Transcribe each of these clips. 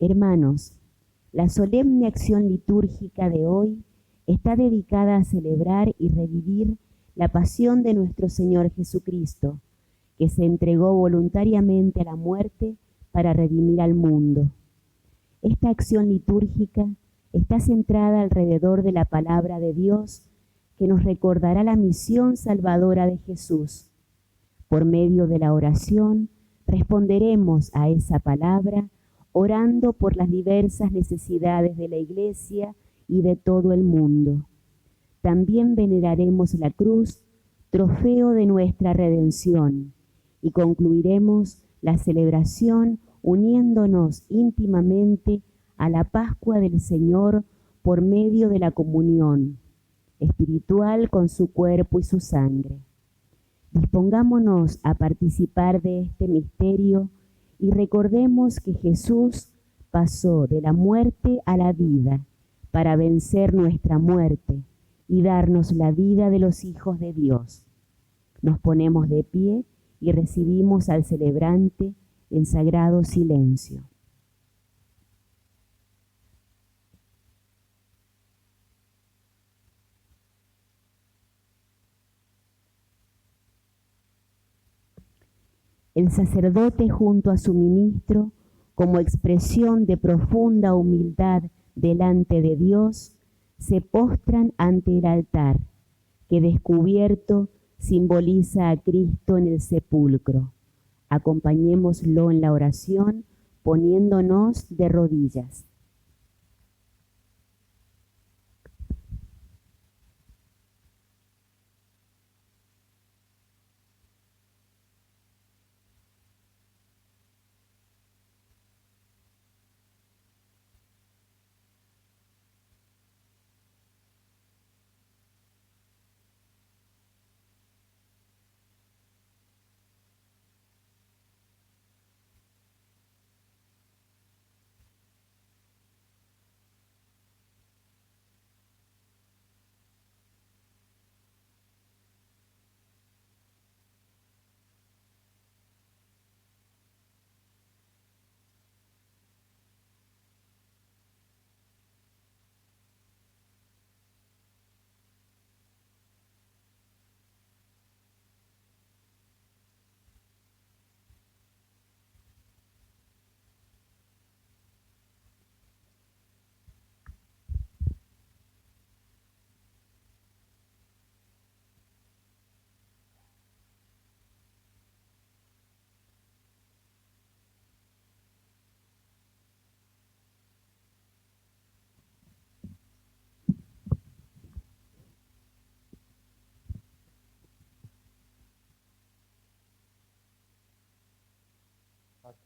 Hermanos, la solemne acción litúrgica de hoy está dedicada a celebrar y revivir la pasión de nuestro Señor Jesucristo, que se entregó voluntariamente a la muerte para redimir al mundo. Esta acción litúrgica está centrada alrededor de la palabra de Dios, que nos recordará la misión salvadora de Jesús. Por medio de la oración, responderemos a esa palabra, orando por las diversas necesidades de la Iglesia y de todo el mundo. También veneraremos la cruz, trofeo de nuestra redención, y concluiremos la celebración uniéndonos íntimamente a la Pascua del Señor por medio de la comunión espiritual con su cuerpo y su sangre. Dispongámonos a participar de este misterio y recordemos que Jesús pasó de la muerte a la vida para vencer nuestra muerte y darnos la vida de los hijos de Dios. Nos ponemos de pie y recibimos al celebrante en sagrado silencio. El sacerdote junto a su ministro, como expresión de profunda humildad delante de Dios, se postran ante el altar, que descubierto simboliza a Cristo en el sepulcro. Acompañémoslo en la oración poniéndonos de rodillas.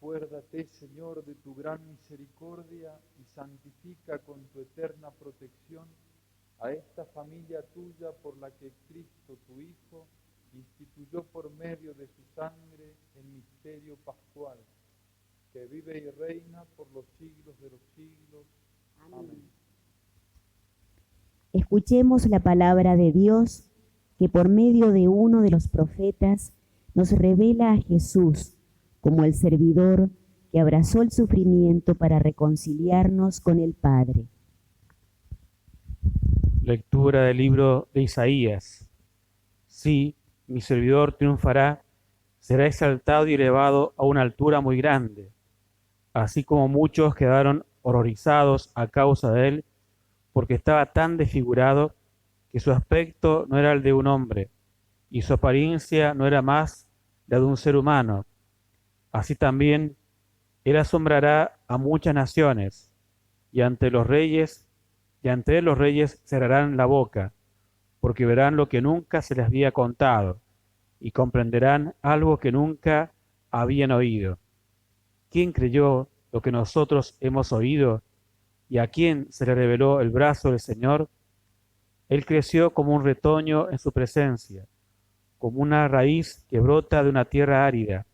Acuérdate, Señor, de tu gran misericordia y santifica con tu eterna protección a esta familia tuya por la que Cristo, tu Hijo, instituyó por medio de su sangre el misterio pascual, que vive y reina por los siglos de los siglos. Amén. Escuchemos la palabra de Dios, que por medio de uno de los profetas nos revela a Jesús como el servidor que abrazó el sufrimiento para reconciliarnos con el Padre. Lectura del libro de Isaías. Sí, mi servidor triunfará, será exaltado y elevado a una altura muy grande, así como muchos quedaron horrorizados a causa de él, porque estaba tan desfigurado que su aspecto no era el de un hombre, y su apariencia no era más la de un ser humano. Así también él asombrará a muchas naciones, y ante él los reyes cerrarán la boca, porque verán lo que nunca se les había contado, y comprenderán algo que nunca habían oído. ¿Quién creyó lo que nosotros hemos oído? ¿Y a quién se le reveló el brazo del Señor? Él creció como un retoño en su presencia, como una raíz que brota de una tierra árida,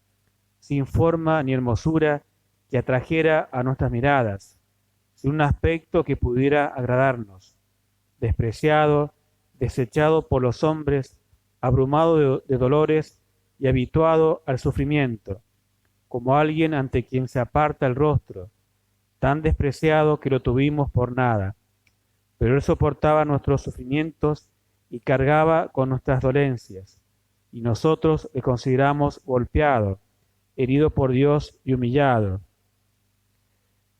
sin forma ni hermosura que atrajera a nuestras miradas, sin un aspecto que pudiera agradarnos, despreciado, desechado por los hombres, abrumado de dolores y habituado al sufrimiento, como alguien ante quien se aparta el rostro, tan despreciado que lo tuvimos por nada. Pero Él soportaba nuestros sufrimientos y cargaba con nuestras dolencias. Y nosotros le consideramos golpeado, herido por Dios y humillado.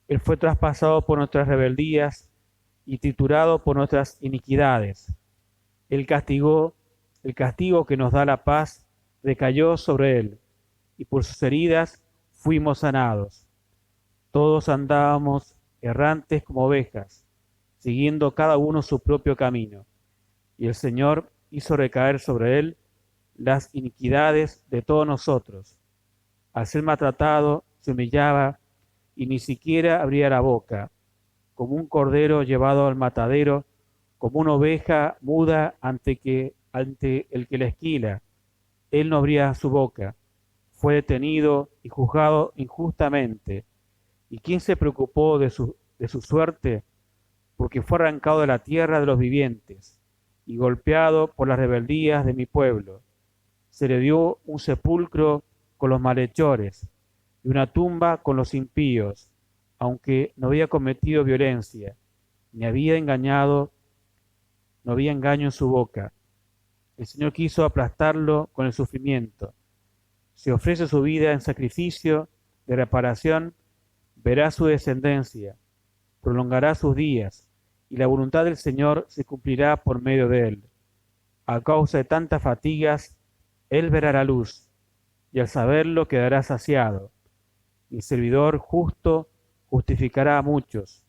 Él fue traspasado por nuestras rebeldías y triturado por nuestras iniquidades. El castigo que nos da la paz recayó sobre Él, y por sus heridas fuimos sanados. Todos andábamos errantes como ovejas, siguiendo cada uno su propio camino, y el Señor hizo recaer sobre Él las iniquidades de todos nosotros. Al ser maltratado, se humillaba y ni siquiera abría la boca, como un cordero llevado al matadero, como una oveja muda ante el que la esquila. Él no abría su boca, fue detenido y juzgado injustamente. ¿Y quién se preocupó de su suerte? Porque fue arrancado de la tierra de los vivientes y golpeado por las rebeldías de mi pueblo. Se le dio un sepulcro con los malhechores y una tumba con los impíos, aunque no había cometido violencia, ni había engañado, no había engaño en su boca. El Señor quiso aplastarlo con el sufrimiento. Si ofrece su vida en sacrificio de reparación, verá su descendencia, prolongará sus días, y la voluntad del Señor se cumplirá por medio de él. A causa de tantas fatigas, él verá la luz, y al saberlo quedará saciado. Mi servidor justo justificará a muchos,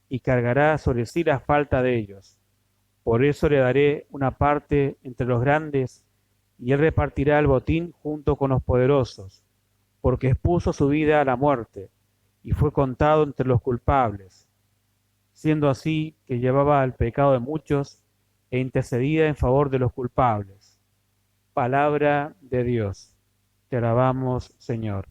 y cargará sobre sí la falta de ellos. Por eso le daré una parte entre los grandes, y él repartirá el botín junto con los poderosos, porque expuso su vida a la muerte, y fue contado entre los culpables, siendo así que llevaba el pecado de muchos e intercedía en favor de los culpables. Palabra de Dios. Te alabamos, Señor.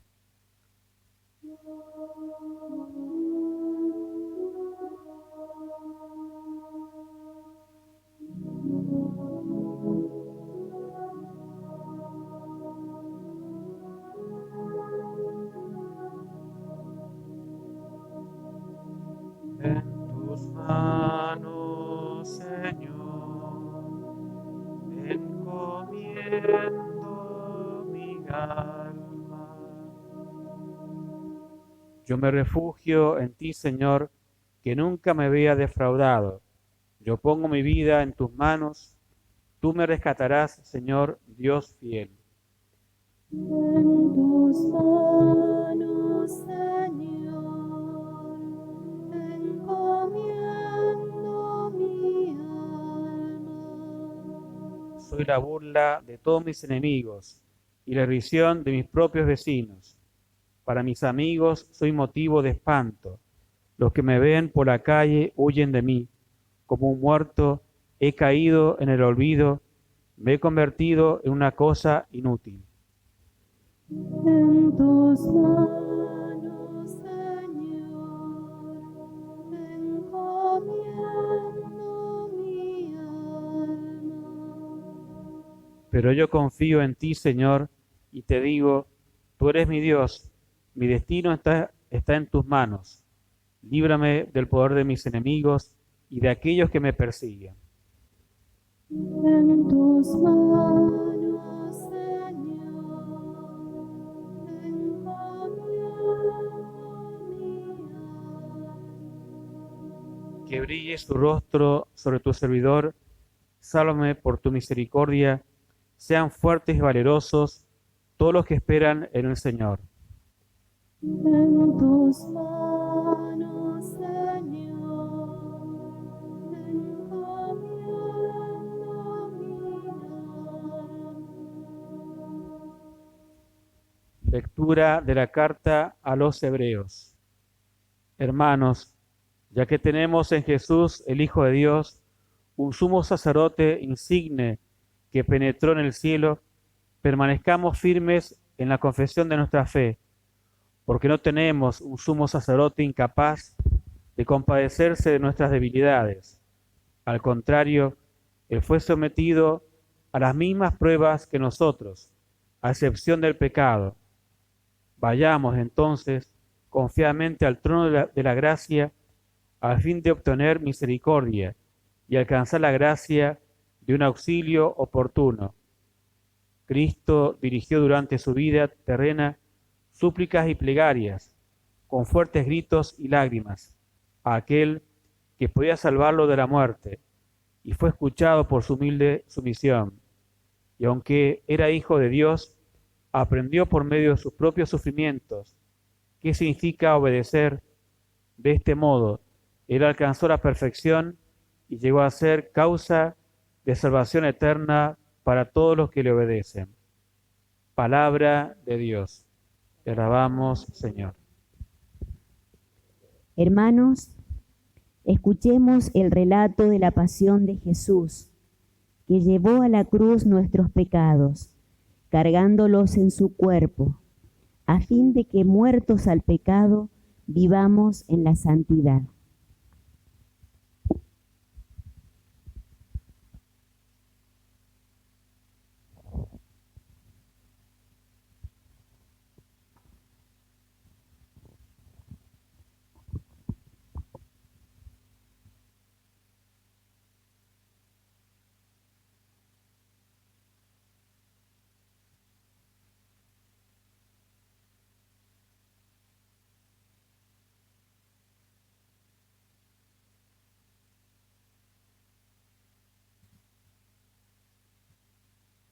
En tus manos, Señor, encomiendo mi alma. Yo me refugio en ti, Señor, que nunca me vea defraudado. Yo pongo mi vida en tus manos, tú me rescatarás, Señor, Dios fiel. En tus manos, Señor, encomiendo mi alma. Soy la burla de todos mis enemigos y la risión de mis propios vecinos. Para mis amigos soy motivo de espanto. Los que me ven por la calle huyen de mí. Como un muerto he caído en el olvido, me he convertido en una cosa inútil. En tus manos, Señor, encomiendo mi alma. Pero yo confío en ti, Señor, y te digo, tú eres mi Dios, mi destino está en tus manos. Líbrame del poder de mis enemigos y de aquellos que me persiguen. En tus manos, Señor, encomiendo mi alma. Que brille su rostro sobre tu servidor, sálvame por tu misericordia, sean fuertes y valerosos todos los que esperan en el Señor. En tus manos, Señor, encomiendo mi alma. Lectura de la carta a los Hebreos. Hermanos, ya que tenemos en Jesús, el Hijo de Dios, un sumo sacerdote insigne que penetró en el cielo, permanezcamos firmes en la confesión de nuestra fe, porque no tenemos un sumo sacerdote incapaz de compadecerse de nuestras debilidades. Al contrario, él fue sometido a las mismas pruebas que nosotros, a excepción del pecado. Vayamos entonces confiadamente al trono de la gracia a fin de obtener misericordia y alcanzar la gracia de un auxilio oportuno. Cristo dirigió durante su vida terrena súplicas y plegarias, con fuertes gritos y lágrimas, a aquel que podía salvarlo de la muerte, y fue escuchado por su humilde sumisión. Y aunque era hijo de Dios, aprendió por medio de sus propios sufrimientos qué significa obedecer. De este modo, él alcanzó la perfección y llegó a ser causa de salvación eterna para todos los que le obedecen. Palabra de Dios. Te alabamos, Señor. Hermanos, escuchemos el relato de la pasión de Jesús, que llevó a la cruz nuestros pecados, cargándolos en su cuerpo, a fin de que, muertos al pecado, vivamos en la santidad.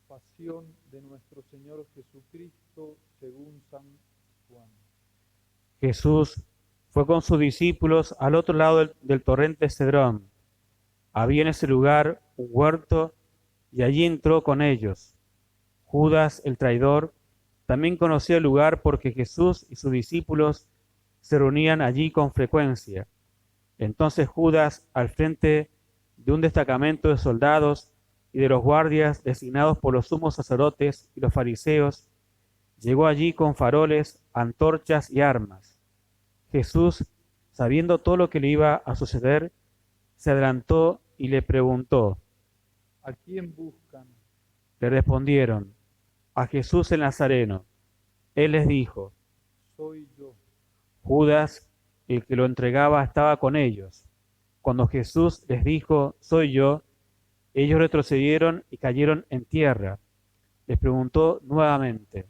Pasión de nuestro Señor Jesucristo según San Juan. Jesús fue con sus discípulos al otro lado del torrente Cedrón. Había en ese lugar un huerto y allí entró con ellos. Judas, el traidor, también conocía el lugar porque Jesús y sus discípulos se reunían allí con frecuencia. Entonces Judas, al frente de un destacamento de soldados y de los guardias designados por los sumos sacerdotes y los fariseos, llegó allí con faroles, antorchas y armas. Jesús, sabiendo todo lo que le iba a suceder, se adelantó y le preguntó. ¿A quién buscan? Le respondieron, a Jesús el Nazareno. Él les dijo, Soy yo. Judas, el que lo entregaba, estaba con ellos. Cuando Jesús les dijo, soy yo, ellos retrocedieron y cayeron en tierra. Les preguntó nuevamente.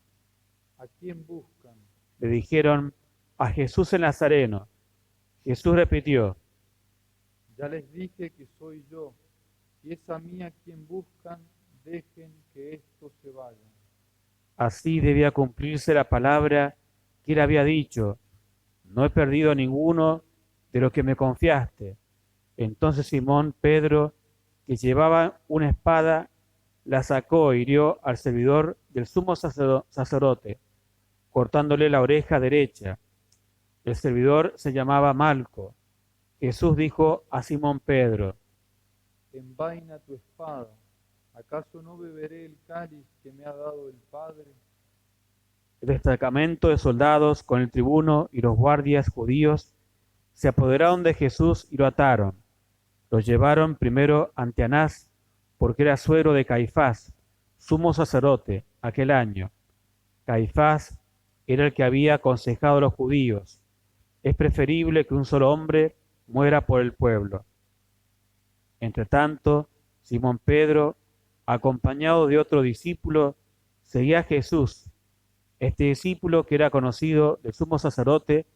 ¿A quién buscan? Le dijeron, a Jesús el Nazareno. Jesús repitió, Ya les dije que soy yo. Si es a mí a quien buscan, dejen que estos se vayan. así debía cumplirse la palabra que él había dicho, no he perdido a ninguno de los que me confiaste. Entonces Simón Pedro, que llevaba una espada, la sacó e hirió al servidor del sumo sacerdote, cortándole la oreja derecha. El servidor se llamaba Malco. Jesús dijo a Simón Pedro, Envaina tu espada. ¿Acaso no beberé el cáliz que me ha dado el Padre? el destacamento de soldados con el tribuno y los guardias judíos se apoderaron de Jesús y lo ataron. Lo llevaron primero ante Anás, porque era suegro de Caifás, sumo sacerdote, aquel año. Caifás era el que había aconsejado a los judíos, es preferible que un solo hombre muera por el pueblo. Entretanto, Simón Pedro, acompañado de otro discípulo, seguía a Jesús. Este discípulo, que era conocido del sumo sacerdote,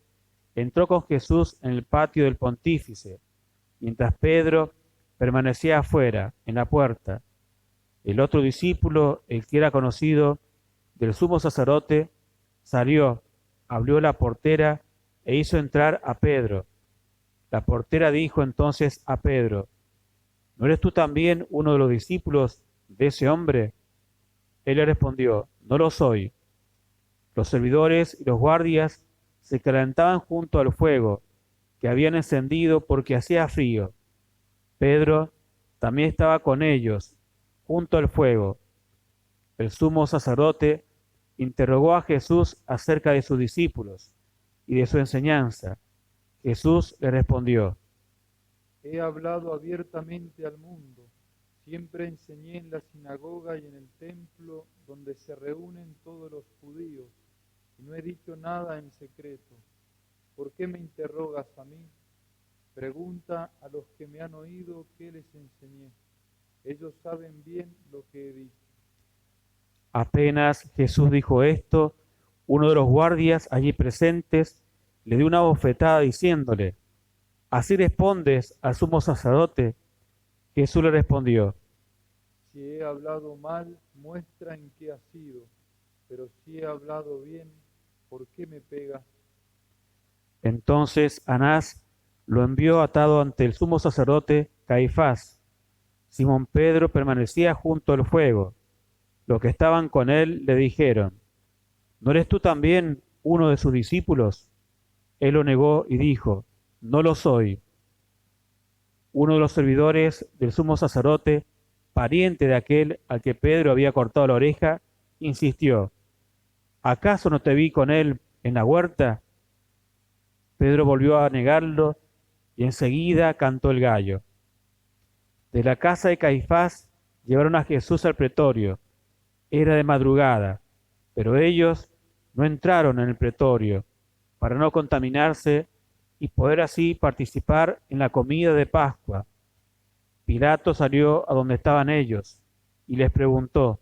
entró con Jesús en el patio del pontífice, mientras Pedro permanecía afuera, en la puerta. El otro discípulo, el que era conocido del sumo sacerdote, salió, abrió la portera e hizo entrar a Pedro. La portera dijo entonces a Pedro, ¿no eres tú también uno de los discípulos de ese hombre? Él le respondió, no lo soy. Los servidores y los guardias se calentaban junto al fuego que habían encendido porque hacía frío. Pedro también estaba con ellos, junto al fuego. El sumo sacerdote interrogó a Jesús acerca de sus discípulos y de su enseñanza. Jesús le respondió, He hablado abiertamente al mundo. Siempre enseñé en la sinagoga y en el templo donde se reúnen todos los judíos, y no he dicho nada en secreto. ¿Por qué me interrogas a mí? Pregunta a los que me han oído qué les enseñé. Ellos saben bien lo que he dicho. Apenas Jesús dijo esto, uno de los guardias allí presentes le dio una bofetada diciéndole, ¿así respondes al sumo sacerdote? Jesús le respondió, Si he hablado mal, muestra en qué ha sido. Pero si he hablado bien, ¿por qué me pegas? entonces Anás lo envió atado ante el sumo sacerdote Caifás. Simón Pedro permanecía junto al fuego. Los que estaban con él le dijeron, ¿no eres tú también uno de sus discípulos? Él lo negó y dijo, no lo soy. Uno de los servidores del sumo sacerdote, pariente de aquel al que Pedro había cortado la oreja, insistió, ¿acaso no te vi con él en la huerta? Pedro volvió a negarlo y enseguida cantó el gallo. De la casa de Caifás llevaron a Jesús al pretorio. Era de madrugada, pero ellos no entraron en el pretorio para no contaminarse y poder así participar en la comida de Pascua. Pilato salió a donde estaban ellos y les preguntó,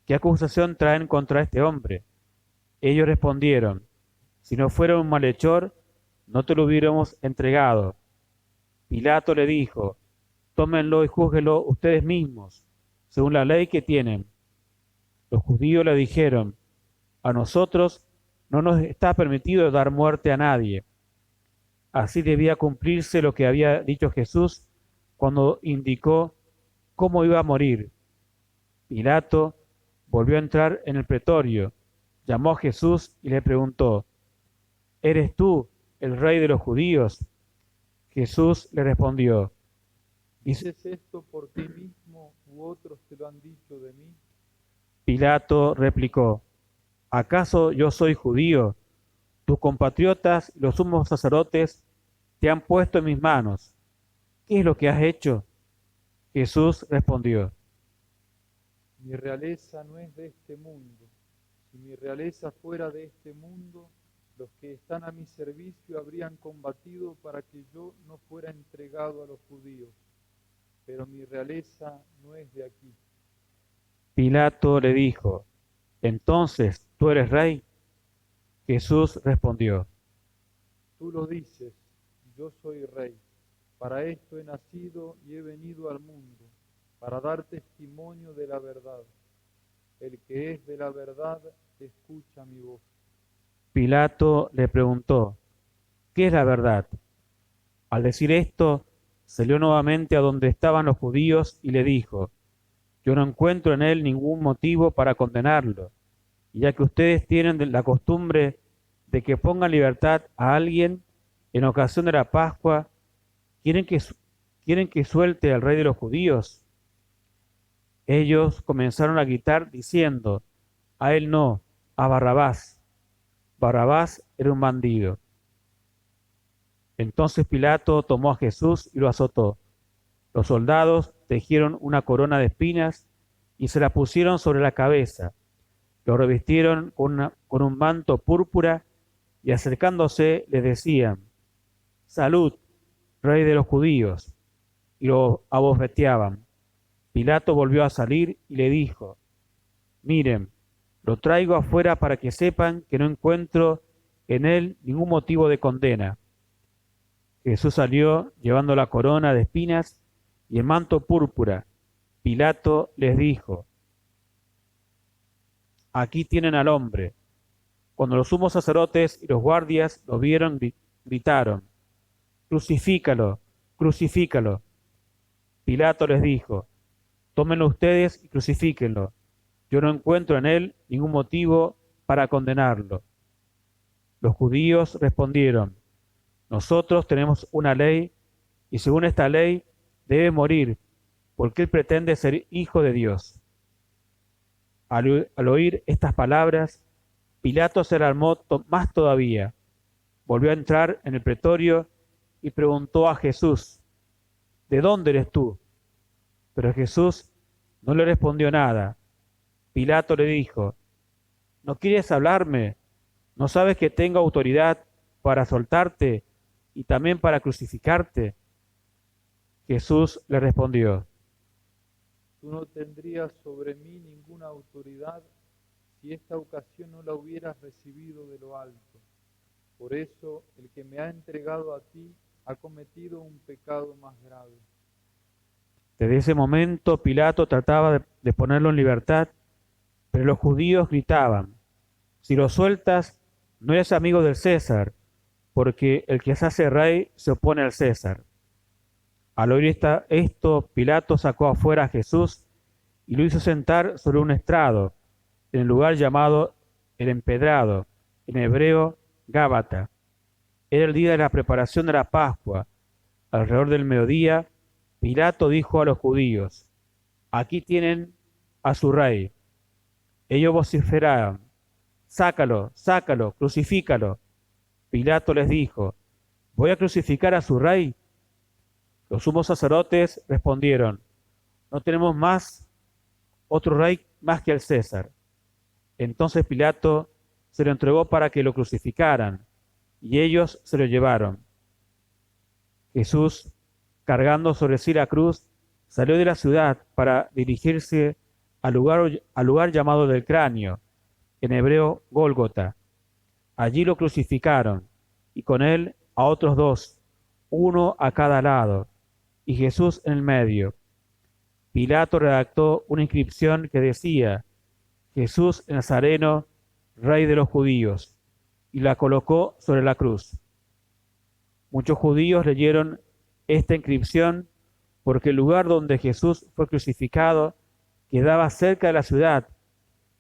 ¿qué acusación traen contra este hombre? Ellos respondieron, si no fuera un malhechor, no te lo hubiéramos entregado. Pilato le dijo, tómenlo y júzguenlo ustedes mismos, según la ley que tienen. Los judíos le dijeron, a nosotros no nos está permitido dar muerte a nadie. Así debía cumplirse lo que había dicho Jesús cuando indicó cómo iba a morir. Pilato volvió a entrar en el pretorio, llamó a Jesús y le preguntó, ¿eres tú el rey de los judíos? Jesús le respondió, ¿Dices esto por ti mismo u otros te lo han dicho de mí? Pilato replicó, ¿acaso yo soy judío? Tus compatriotas, los sumos sacerdotes, te han puesto en mis manos. ¿Qué es lo que has hecho? Jesús respondió, Mi realeza no es de este mundo. Si mi realeza fuera de este mundo, los que están a mi servicio habrían combatido para que yo no fuera entregado a los judíos. Pero mi realeza no es de aquí. Pilato le dijo, entonces, ¿tú eres rey? Jesús respondió, Tú lo dices, yo soy rey. Para esto he nacido y he venido al mundo, para dar testimonio de la verdad. El que es de la verdad, escucha mi voz. Pilato le preguntó, ¿qué es la verdad? Al decir esto, salió nuevamente a donde estaban los judíos y le dijo, yo no encuentro en él ningún motivo para condenarlo, y ya que ustedes tienen la costumbre de que pongan libertad a alguien en ocasión de la Pascua, ¿quieren que suelte al rey de los judíos? Ellos comenzaron a gritar diciendo, a él no, a Barrabás. Barrabás era un bandido. Entonces Pilato tomó a Jesús y lo azotó. Los soldados tejieron una corona de espinas y se la pusieron sobre la cabeza. Lo revistieron con un manto púrpura y acercándose le decían, Salud, rey de los judíos, y lo abofeteaban. Pilato volvió a salir y le dijo, Miren, lo traigo afuera para que sepan que no encuentro en él ningún motivo de condena. Jesús salió llevando la corona de espinas y el manto púrpura. Pilato les dijo, aquí tienen al hombre. Cuando los sumos sacerdotes y los guardias lo vieron, gritaron, crucifícalo, crucifícalo. Pilato les dijo, tómenlo ustedes y crucifíquenlo. Yo no encuentro en él ningún motivo para condenarlo. Los judíos respondieron, nosotros tenemos una ley y según esta ley debe morir porque él pretende ser hijo de Dios. Al oír estas palabras, Pilato se alarmó más todavía. Volvió a entrar en el pretorio y preguntó a Jesús, ¿de dónde eres tú? Pero Jesús no le respondió nada. Pilato le dijo, ¿no quieres hablarme ¿No sabes que tengo autoridad para soltarte y también para crucificarte? Jesús le respondió: Tú no tendrías sobre mí ninguna autoridad si esta ocasión no la hubieras recibido de lo alto. Por eso, el que me ha entregado a ti ha cometido un pecado más grave. Desde ese momento Pilato trataba de ponerlo en libertad, pero los judíos gritaban: si lo sueltas, no eres amigo del César, porque el que se hace rey se opone al César. Al oír esto, Pilato sacó afuera a Jesús y lo hizo sentar sobre un estrado, en el lugar llamado el Empedrado, en hebreo Gábata. Era el día de la preparación de la Pascua. Alrededor del mediodía, Pilato dijo a los judíos: aquí tienen a su rey. Ellos vociferaron: sácalo, sácalo, crucifícalo. Pilato les dijo: ¿voy a crucificar a su rey? Los sumos sacerdotes respondieron: no tenemos más otro rey más que el César. Entonces Pilato se lo entregó para que lo crucificaran, y ellos se lo llevaron. Jesús, cargando sobre sí la cruz, salió de la ciudad para dirigirse al lugar llamado del Cráneo, en hebreo Gólgota. Allí lo crucificaron, y con él a otros dos, uno a cada lado, y Jesús en el medio. Pilato redactó una inscripción que decía: Jesús Nazareno, Rey de los Judíos, y la colocó sobre la cruz. Muchos judíos leyeron esta inscripción porque el lugar donde Jesús fue crucificado quedaba cerca de la ciudad,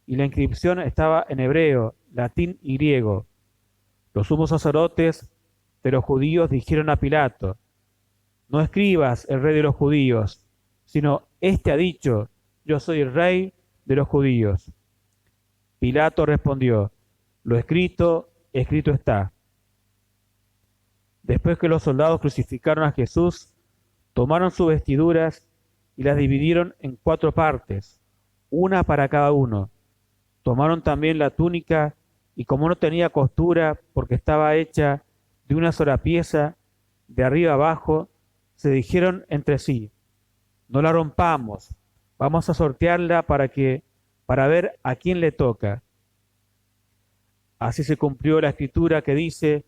y la inscripción estaba en hebreo, latín y griego. Los sumos sacerdotes de los judíos dijeron a Pilato: no escribas el rey de los judíos, sino este ha dicho: yo soy el rey de los judíos. Pilato respondió: lo escrito, escrito está. Después que los soldados crucificaron a Jesús, tomaron sus vestiduras y las dividieron en 4 partes, una para cada uno. Tomaron también la túnica, y como no tenía costura, porque estaba hecha de una sola pieza, de arriba abajo, se dijeron entre sí: no la rompamos, vamos a sortearla para ver a quién le toca. Así se cumplió la escritura que dice: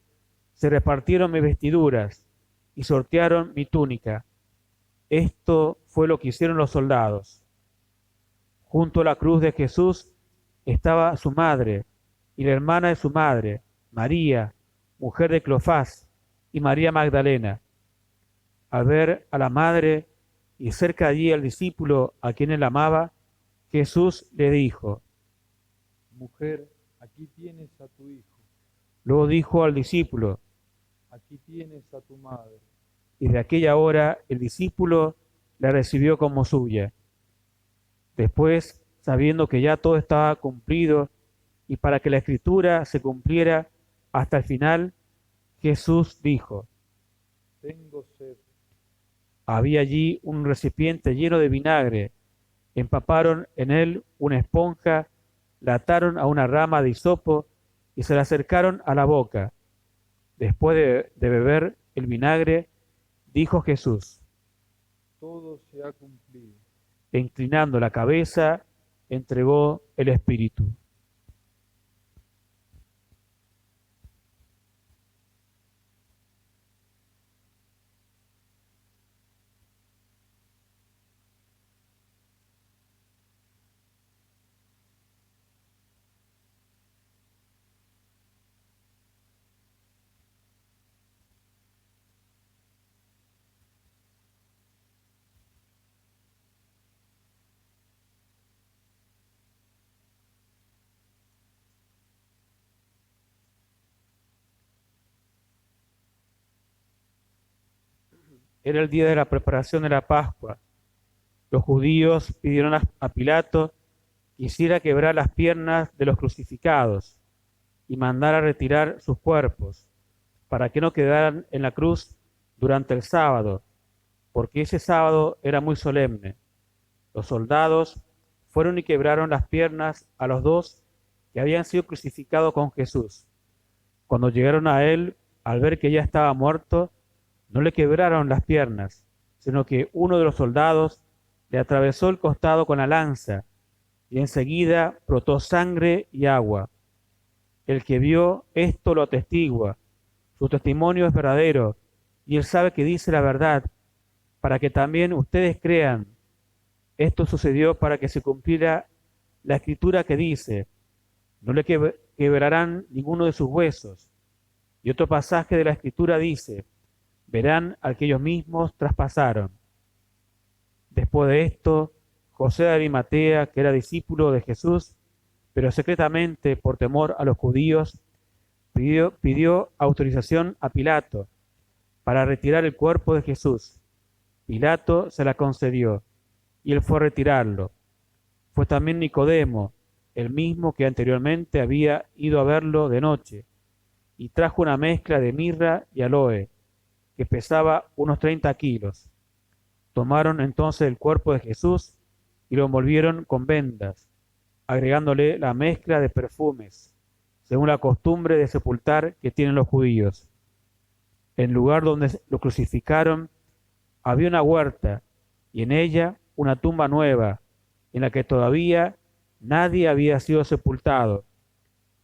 se repartieron mis vestiduras y sortearon mi túnica. Esto fue lo que hicieron los soldados. Junto a la cruz de Jesús estaba su madre y la hermana de su madre, María, mujer de Cleofás, y María Magdalena. Al ver a la madre y cerca allí al discípulo a quien él amaba, Jesús le dijo: Mujer, aquí tienes a tu hijo, luego dijo al discípulo, aquí tienes a tu madre. y de aquella hora el discípulo la recibió como suya. Después, sabiendo que ya todo estaba cumplido y para que la escritura se cumpliera hasta el final, Jesús dijo: Tengo sed. había allí un recipiente lleno de vinagre. Empaparon en él una esponja, la ataron a una rama de hisopo y se la acercaron a la boca. Después de beber el vinagre, dijo Jesús, Todo se ha cumplido. e inclinando la cabeza, entregó el espíritu. Era el día de la preparación de la Pascua. Los judíos pidieron a Pilato que hiciera quebrar las piernas de los crucificados y mandara retirar sus cuerpos, para que no quedaran en la cruz durante el sábado, porque ese sábado era muy solemne. Los soldados fueron y quebraron las piernas a los dos que habían sido crucificados con Jesús. Cuando llegaron a él, al ver que ya estaba muerto, no le quebraron las piernas, sino que uno de los soldados le atravesó el costado con la lanza, y enseguida brotó sangre y agua. El que vio esto lo atestigua, su testimonio es verdadero, y él sabe que dice la verdad, para que también ustedes crean. Esto sucedió para que se cumpliera la escritura que dice, no le quebrarán ninguno de sus huesos. Y otro pasaje de la escritura dice, verán al que ellos mismos traspasaron. Después de esto, José de Arimatea, que era discípulo de Jesús, pero secretamente por temor a los judíos, pidió autorización a Pilato para retirar el cuerpo de Jesús. Pilato se la concedió y él fue a retirarlo. Fue también Nicodemo, el mismo que anteriormente había ido a verlo de noche, y trajo una mezcla de mirra y aloe, que pesaba unos 30 kilos. Tomaron entonces el cuerpo de Jesús y lo envolvieron con vendas, agregándole la mezcla de perfumes, según la costumbre de sepultar que tienen los judíos. En el lugar donde lo crucificaron había una huerta, y en ella una tumba nueva, en la que todavía nadie había sido sepultado.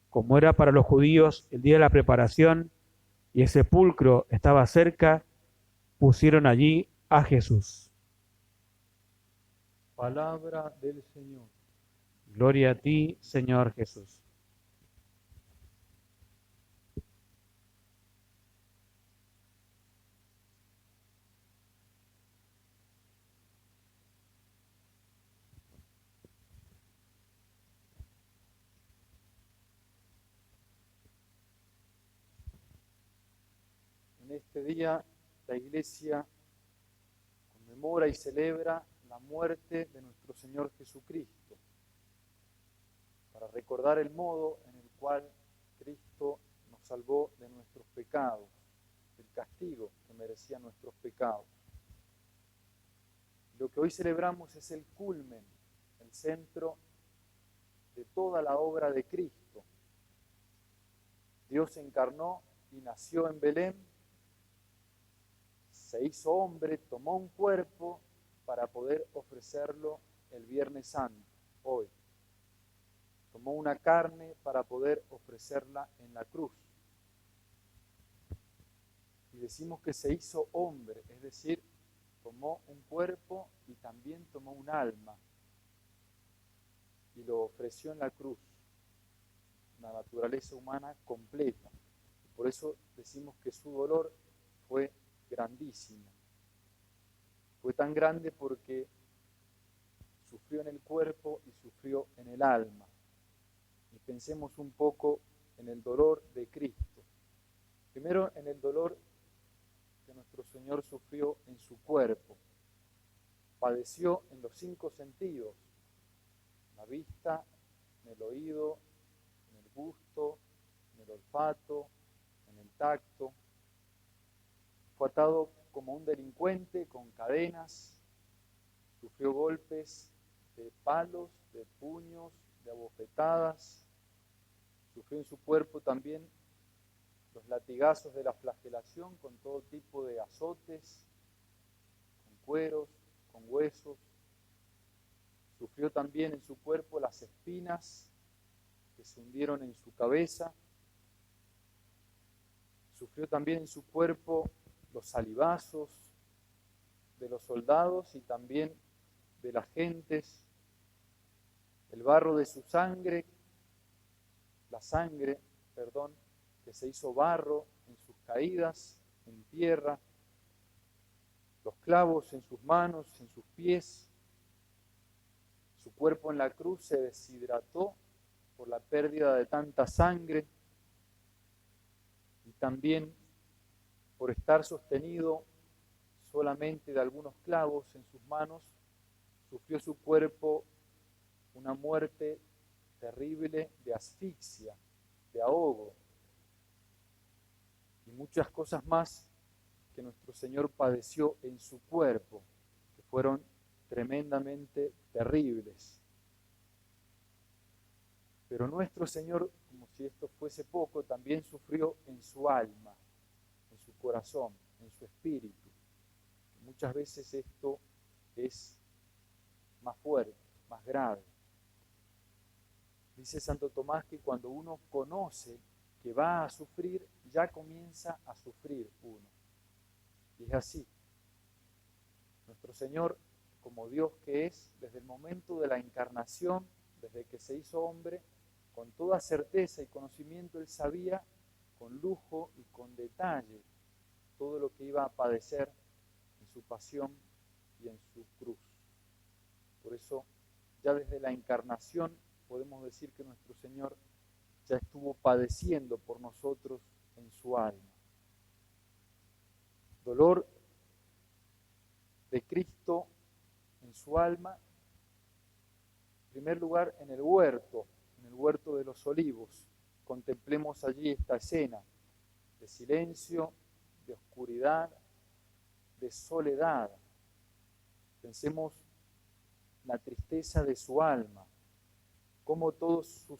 Como era para los judíos el día de la preparación y el sepulcro estaba cerca, pusieron allí a Jesús. Palabra del Señor. Gloria a ti, Señor Jesús. En este día la Iglesia conmemora y celebra la muerte de nuestro Señor Jesucristo, para recordar el modo en el cual Cristo nos salvó de nuestros pecados, del castigo que merecían nuestros pecados. Lo que hoy celebramos es el culmen, el centro de toda la obra de Cristo. Dios se encarnó y nació en Belén, se hizo hombre, tomó un cuerpo para poder ofrecerlo el Viernes Santo, hoy. Tomó una carne para poder ofrecerla en la cruz. Y decimos que se hizo hombre, es decir, tomó un cuerpo y también tomó un alma y lo ofreció en la cruz, una naturaleza humana completa. Por eso decimos que su dolor fue grandísimo. Fue tan grande porque sufrió en el cuerpo y sufrió en el alma. Y pensemos un poco en el dolor de Cristo. Primero en el dolor que nuestro Señor sufrió en su cuerpo. Padeció en los 5 sentidos, la vista, en el oído, en el gusto, en el olfato, en el tacto. Fue atado como un delincuente con cadenas, sufrió golpes de palos, de puños, de abofetadas, sufrió en su cuerpo también los latigazos de la flagelación con todo tipo de azotes, con cueros, con huesos. Sufrió también en su cuerpo las espinas que se hundieron en su cabeza. Sufrió también en su cuerpo los salivazos de los soldados y también de las gentes, el barro de su sangre, que se hizo barro en sus caídas, en tierra, los clavos en sus manos, en sus pies. Su cuerpo en la cruz se deshidrató por la pérdida de tanta sangre y también por estar sostenido solamente de algunos clavos en sus manos, sufrió su cuerpo una muerte terrible de asfixia, de ahogo y muchas cosas más que nuestro Señor padeció en su cuerpo, que fueron tremendamente terribles. Pero nuestro Señor, como si esto fuese poco, también sufrió en su alma, en su corazón, en su espíritu. Muchas veces esto es más fuerte, más grave. Dice Santo Tomás que cuando uno conoce que va a sufrir, ya comienza a sufrir uno. Y es así. Nuestro Señor, como Dios que es, desde el momento de la encarnación, desde que se hizo hombre, con toda certeza y conocimiento Él sabía, con lujo y con detalle, todo lo que iba a padecer en su pasión y en su cruz. Por eso, ya desde la encarnación podemos decir que nuestro Señor ya estuvo padeciendo por nosotros en su alma. Dolor de Cristo en su alma, en primer lugar en el huerto de los olivos. Contemplemos allí esta escena de silencio, de oscuridad, de soledad. Pensemos la tristeza de su alma, cómo todos sus